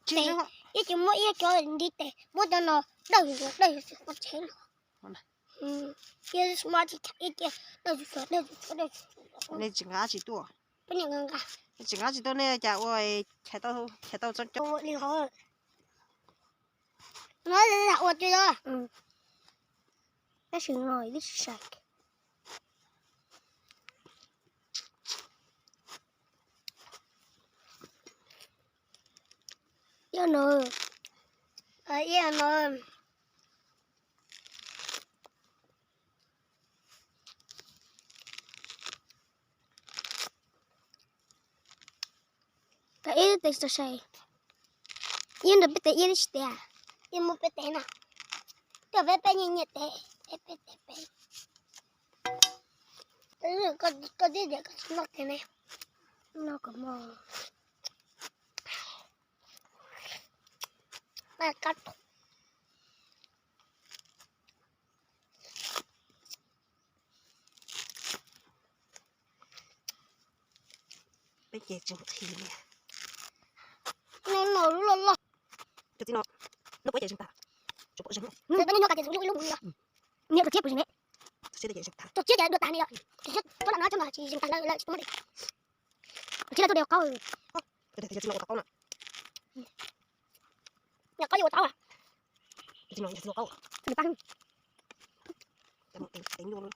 Tệ, ý chỉ mỗi ý cho đi tệ, mỗi đứa nó đây có chế nó. Ý smart ý chỉ đây. Này chỉ ngã chỉ tua. Bên này ngang cả. Chỉ ngã chỉ tua này chả ôi chạy tao cho. Ồ, đi hỏi. Nói là ổn chưa đó. Cái sự ngồi biết sạch. Yêu nữa. Yêu nữa. Cái ý tôi sẽ say. Yên được biết tới yên sẽ à. Yên một biết tới nào. Tôi biết bé nhìn nhật tế. Bé. Tôi có đi để có nó thế này. Nó có mò. Mà cắt. Bây giờ chừng thì nè. Nó Cái gì nó bây giờ chừng ta. Chụp bộ chừng. Bây giờ nó cả chừng lúc. Nhiều tiếp rồi nè. Sẽ để chừng ta. Tôi chia được tàn đi rồi. Tôi nói cho nó chỉ chừng tàn lại tôi mới. Chỉ là tôi đều có. Để nó có nè. Nhà có nhiều tao à? Nó có. Được tăng. Tính luôn.